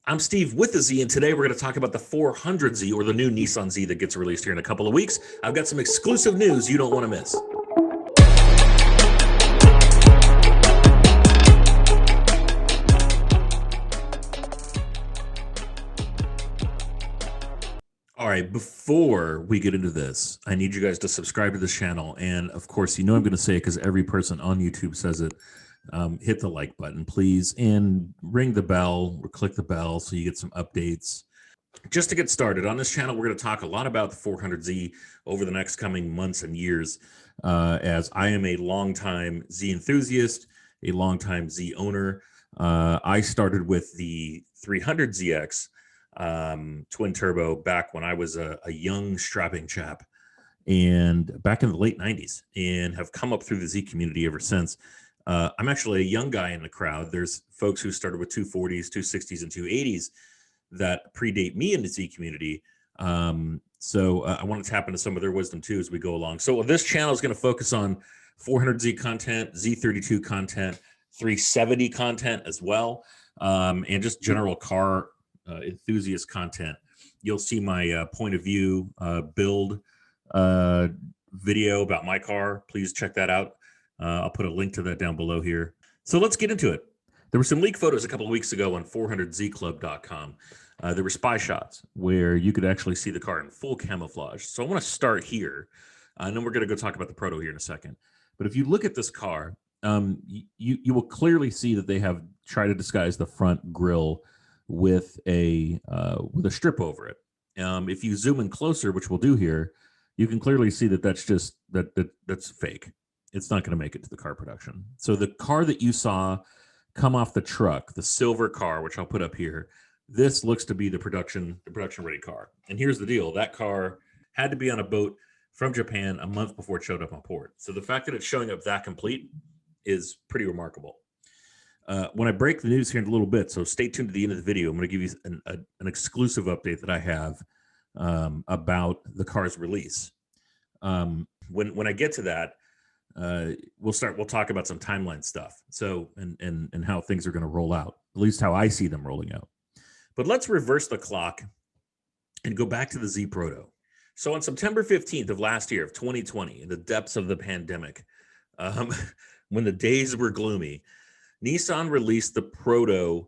I'm Steve with the Z, and today we're going to talk about the 400Z, or the new Nissan Z that gets released here in a couple of weeks. I've got some exclusive news you don't want to miss. All right, before we get into this, I need you guys to subscribe to this channel. And of course, you know I'm going to say it because every person on YouTube says it. Hit the like button, please, and ring the bell or click the bell so you get some updates. Just to get started on this channel, we're going to talk a lot about the 400Z over the next coming months and years, as I am a longtime Z enthusiast, a longtime Z owner. I started with the 300ZX twin turbo back when I was a young strapping chap, and back in the late 90s, and have come up through the Z community ever since. I'm actually a young guy in the crowd. There's folks who started with 240s, 260s, and 280s that predate me in the Z community. So I want to tap into some of their wisdom too as we go along. So this channel is going to focus on 400Z content, Z32 content, 370 content as well, and just general car enthusiast content. You'll see my point of view build video about my car. Please check that out. I'll put a link to that down below here. So let's get into it. There were some leak photos a couple of weeks ago on 400zclub.com. There were spy shots where you could actually see the car in full camouflage. So I want to start here, and then we're going to go talk about the Proto here in a second. But if you look at this car, you will clearly see that they have tried to disguise the front grille with a strip over it. If you zoom in closer, which we'll do here, you can clearly see that that's just that's fake. It's not going to make it to the car production. So the car that you saw come off the truck, the silver car, which I'll put up here, this looks to be the production ready car. And here's the deal: that car had to be on a boat from Japan a month before it showed up on port. So the fact that it's showing up that complete is pretty remarkable. When I break the news here in a little bit, so stay tuned to the end of the video, I'm going to give you an exclusive update that I have about the car's release. When I get to that, we'll talk about some timeline stuff. So, and how things are going to roll out, at least how I see them rolling out. But let's reverse the clock and go back to the Z Proto. So on September 15th of last year, of 2020, in the depths of the pandemic, when the days were gloomy, Nissan released the Proto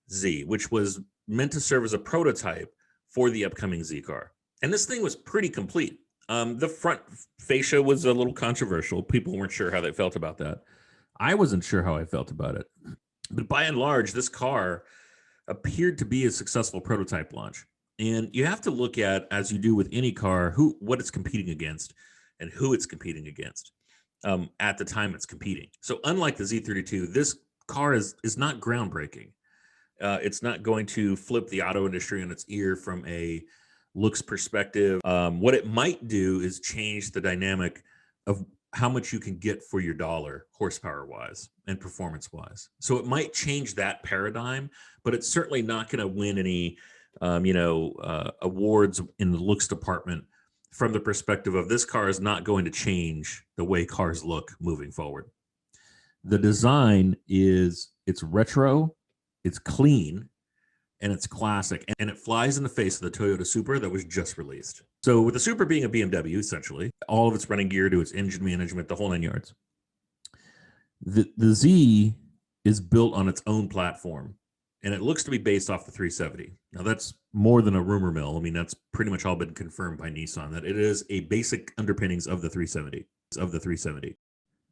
Z, which was meant to serve as a prototype for the upcoming Z car. And this thing was pretty complete. The front fascia was a little controversial. People weren't sure how they felt about that. I wasn't sure how I felt about it. But by and large, this car appeared to be a successful prototype launch. And you have to look at, as you do with any car, what it's competing against and who it's competing against at the time it's competing. So unlike the Z32, this car is not groundbreaking. It's not going to flip the auto industry on its ear from a looks perspective. What it might do is change the dynamic of how much you can get for your dollar, horsepower wise and performance wise. So it might change that paradigm, but it's certainly not going to win any awards in the looks department from the perspective of this car is not going to change the way cars look moving forward. The design it's retro, it's clean, and it's classic, and it flies in the face of the Toyota Zupra that was just released. So with the Zupra being a BMW, essentially, all of its running gear to its engine management, the whole 9 yards. The Z is built on its own platform, and it looks to be based off the 370. Now, that's more than a rumor mill. I mean, that's pretty much all been confirmed by Nissan, that it is a basic underpinnings of the 370.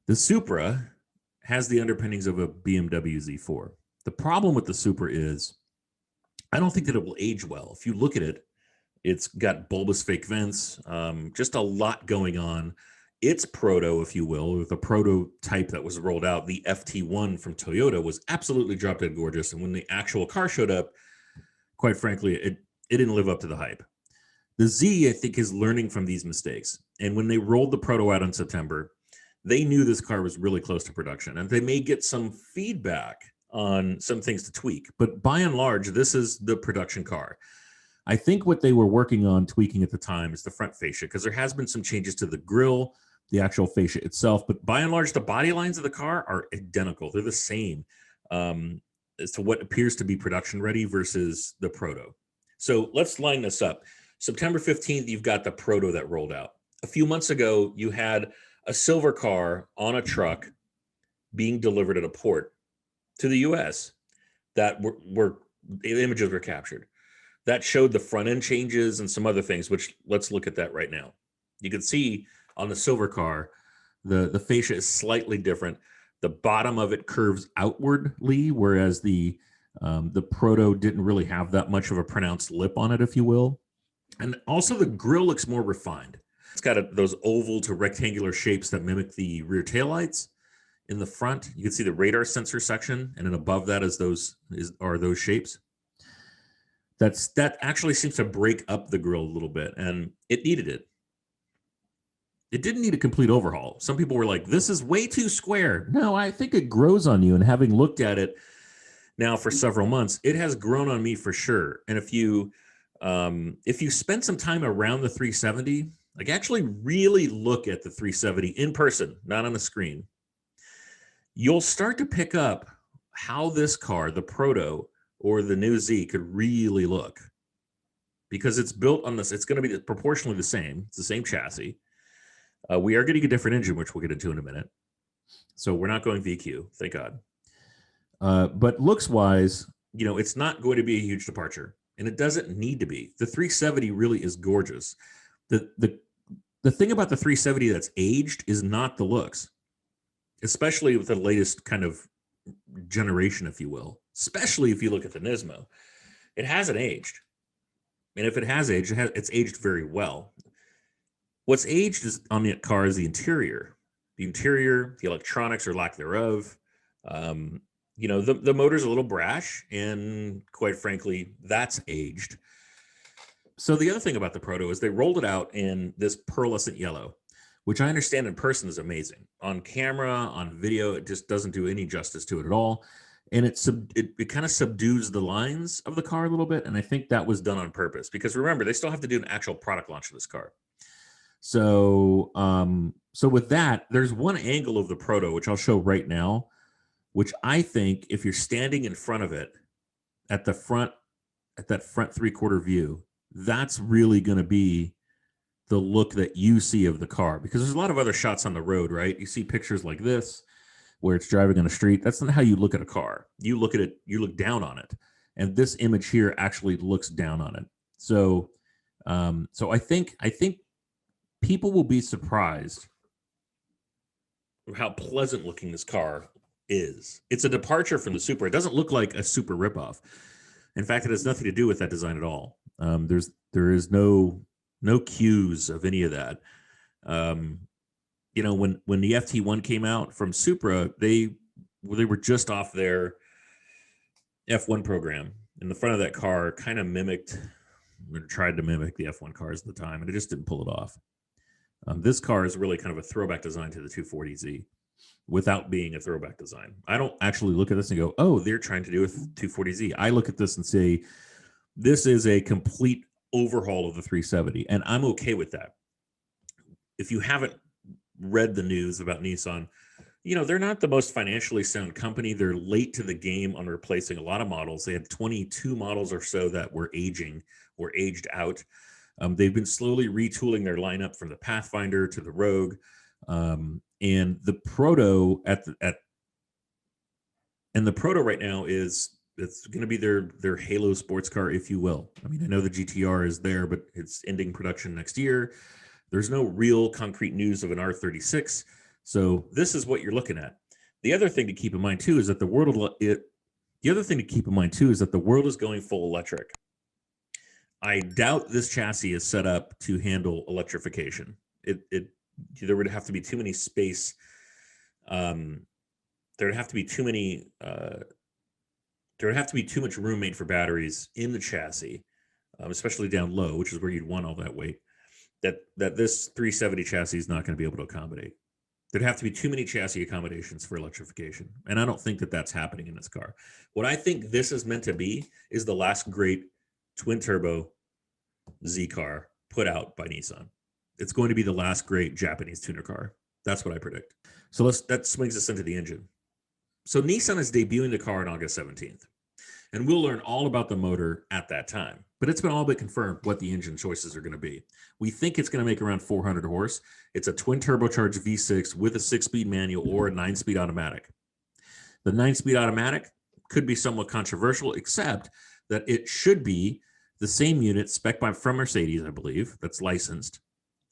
The Zupra has the underpinnings of a BMW Z4. The problem with the Zupra is I don't think that it will age well. If you look at it, it's got bulbous fake vents, just a lot going on. Its proto, if you will, or the prototype that was rolled out, the FT1 from Toyota, was absolutely drop dead gorgeous. And when the actual car showed up, quite frankly, it didn't live up to the hype. The Z, I think, is learning from these mistakes. And when they rolled the proto out in September, they knew this car was really close to production, and they may get some feedback on some things to tweak. But by and large, this is the production car. I think what they were working on tweaking at the time is the front fascia, because there has been some changes to the grille, the actual fascia itself. But by and large, the body lines of the car are identical. They're the same. as to what appears to be production ready versus the Proto. So let's line this up. September 15th, you've got the Proto that rolled out. A few months ago, you had a silver car on a truck being delivered at a port to the US that were the images were captured. That showed the front end changes and some other things, which let's look at that right now. You can see on the silver car, the fascia is slightly different. The bottom of it curves outwardly, whereas the Proto didn't really have that much of a pronounced lip on it, if you will. And also the grille looks more refined. It's got those oval to rectangular shapes that mimic the rear taillights. In the front, you can see the radar sensor section, and then above that are those shapes. That actually seems to break up the grille a little bit, and it needed it. It didn't need a complete overhaul. Some people were like, this is way too square. No, I think it grows on you. And having looked at it now for several months, it has grown on me for sure. And if you spend some time around the 370, like actually really look at the 370 in person, not on the screen, you'll start to pick up how this car, the Proto or the New Z, could really look. Because it's built on this, it's going to be proportionally the same. It's the same chassis. We are getting a different engine, which we'll get into in a minute. So we're not going VQ, thank God. But looks-wise, it's not going to be a huge departure, and it doesn't need to be. The 370 really is gorgeous. The thing about the 370 that's aged is not the looks, especially with the latest kind of generation, if you will. Especially if you look at the Nismo, it hasn't aged, and if it has aged, it's aged very well. What's aged on the car is the interior, the electronics or lack thereof. The motor's a little brash, and quite frankly, that's aged. So the other thing about the Proto is they rolled it out in this pearlescent yellow, which I understand in person is amazing. On camera, on video, it just doesn't do any justice to it at all. And it kind of subdues the lines of the car a little bit. And I think that was done on purpose because remember, they still have to do an actual product launch of this car. So with that, there's one angle of the Proto, which I'll show right now, which I think if you're standing in front of it at that front 3/4 view, that's really going to be the look that you see of the car, because there's a lot of other shots on the road, right? You see pictures like this where it's driving on the street. That's not how you look at a car. You look at it, you look down on it. And this image here actually looks down on it. So I think people will be surprised how pleasant looking this car is. It's a departure from the Supra. It doesn't look like a Supra ripoff. In fact, it has nothing to do with that design at all. There is no cues of any of that. When the FT1 came out from Supra, they were just off their F1 program, and the front of that car kind of tried to mimic the F1 cars at the time, and it just didn't pull it off. This car is really kind of a throwback design to the 240Z without being a throwback design. I don't actually look at this and go, oh, they're trying to do a 240Z. I look at this and say, this is a complete overhaul of the 370, and I'm okay with that. If you haven't read the news about Nissan, they're not the most financially sound company. They're late to the game on replacing a lot of models. They had 22 models or so that were aged out. They've been slowly retooling their lineup from the Pathfinder to the Rogue, and the Proto and the Proto right now it's going to be their Halo sports car, if you will. I mean, I know the GTR is there, but it's ending production next year. There's no real concrete news of an R36, so this is what you're looking at. The other thing to keep in mind too is that the world is going full electric. I doubt this chassis is set up to handle electrification. There would have to be too many space. There would have to be too many. There would have to be too much room made for batteries in the chassis, especially down low, which is where you'd want all that weight. That this 370 chassis is not going to be able to accommodate. There'd have to be too many chassis accommodations for electrification, and I don't think that that's happening in this car. What I think this is meant to be is the last great twin turbo Z car put out by Nissan. It's going to be the last great Japanese tuner car. That's what I predict. So that swings us into the engine. So Nissan is debuting the car on August 17th, and we'll learn all about the motor at that time. But it's been all but confirmed what the engine choices are going to be. We think it's going to make around 400 horse. It's a twin turbocharged V6 with a 6-speed manual or a 9-speed automatic. The 9-speed automatic could be somewhat controversial, except that it should be the same unit spec from Mercedes, I believe, that's licensed,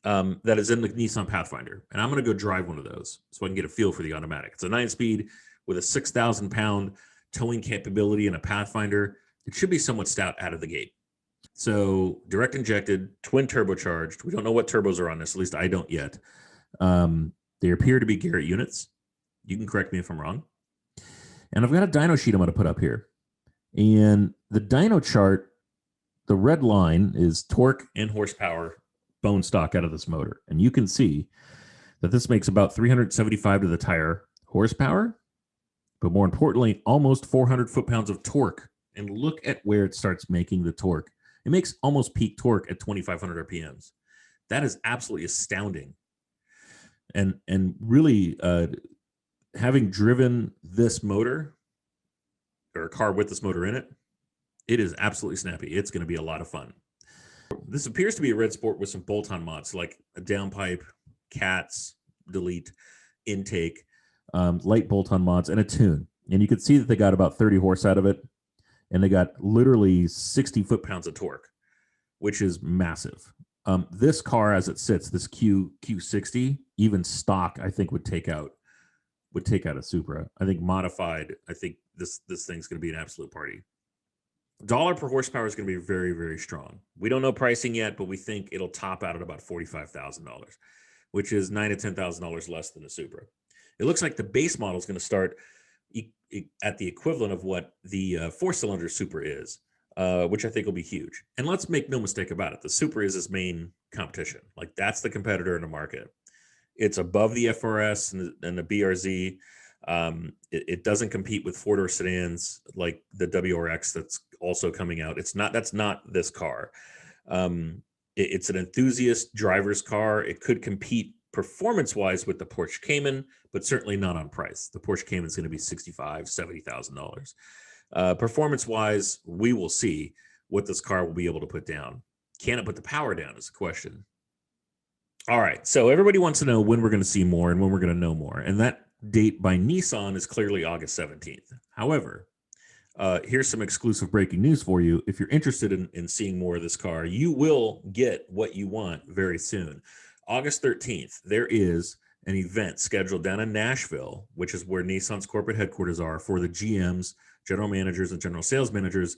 that is in the Nissan Pathfinder. And I'm going to go drive one of those so I can get a feel for the automatic. It's a 9-speed with a 6,000-pound towing capability and a Pathfinder. It should be somewhat stout out of the gate. So direct injected, twin turbocharged. We don't know what turbos are on this. At least I don't yet. They appear to be Garrett units. You can correct me if I'm wrong. And I've got a dyno sheet I'm going to put up here. And the dyno chart, the red line is torque and horsepower bone stock out of this motor. And you can see that this makes about 375 to the tire horsepower, but more importantly, almost 400 foot-pounds of torque. And look at where it starts making the torque. It makes almost peak torque at 2,500 RPMs. That is absolutely astounding. And really, having driven this motor, or a car with this motor in it, it is absolutely snappy. It's going to be a lot of fun. This appears to be a red sport with some bolt-on mods, like a downpipe, cats, delete, intake, light bolt-on mods, and a tune. And you can see that they got about 30 horse out of it, and they got literally 60 foot-pounds of torque, which is massive. This car, as it sits, this Q60, even stock, I think would take out a Supra. I think modified, I think this thing's going to be an absolute party. Dollar per horsepower is going to be very, very strong. We don't know pricing yet, but we think it'll top out at about $45,000, which is $9,000 to $10,000 less than the Supra. It looks like the base model is going to start at the equivalent of what the four-cylinder Supra is, which I think will be huge. And let's make no mistake about it. The Supra is its main competition. Like, that's the competitor in the market. It's above the FRS and the BRZ. It doesn't compete with four-door sedans like the WRX that's also coming out. That's not this car. It's an enthusiast driver's car. It could compete performance-wise with the Porsche Cayman, but certainly not on price. The Porsche Cayman is going to be $65,000, $70,000. Performance-wise, we will see what this car will be able to put down. Can it put the power down is the question. All right, so everybody wants to know when we're going to see more and when we're going to know more. And that date by Nissan is clearly August 17th. However, here's some exclusive breaking news for you. If you're interested in seeing more of this car, you will get what you want very soon. August 13th, there is an event scheduled down in Nashville, which is where Nissan's corporate headquarters are, for the GMs, general managers, and general sales managers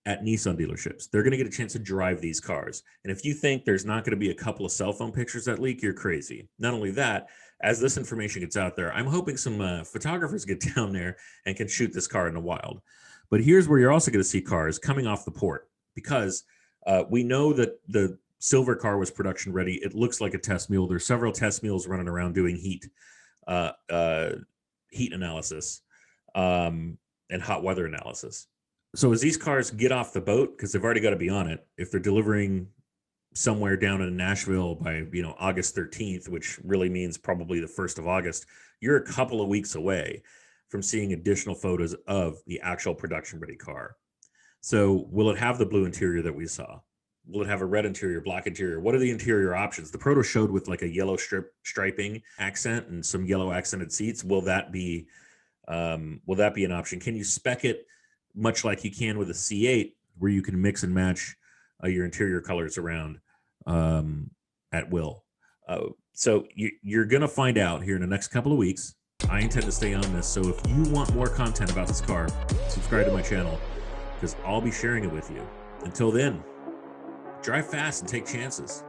at Nissan dealerships. They're going to get a chance to drive these cars. And if you think there's not going to be a couple of cell phone pictures that leak, you're crazy. Not only that, as this information gets out there, I'm hoping some photographers get down there and can shoot this car in the wild. But here's where you're also going to see cars coming off the port, because we know that the silver car was production ready. It looks like a test mule. There's several test mules running around doing heat analysis and hot weather analysis. So as these cars get off the boat, because they've already got to be on it, if they're delivering somewhere down in Nashville by August 13th, which really means probably the 1st of August, you're a couple of weeks away from seeing additional photos of the actual production ready car. So will it have the blue interior that we saw? Will it have a red interior, black interior? What are the interior options? The Proto showed with like a yellow striping accent and some yellow accented seats. Will that be an option? Can you spec it much like you can with a C8, where you can mix and match your interior colors around at will? So you're going to find out here in the next couple of weeks. I intend to stay on this. So if you want more content about this car, subscribe to my channel, because I'll be sharing it with you. Until then, drive fast and take chances.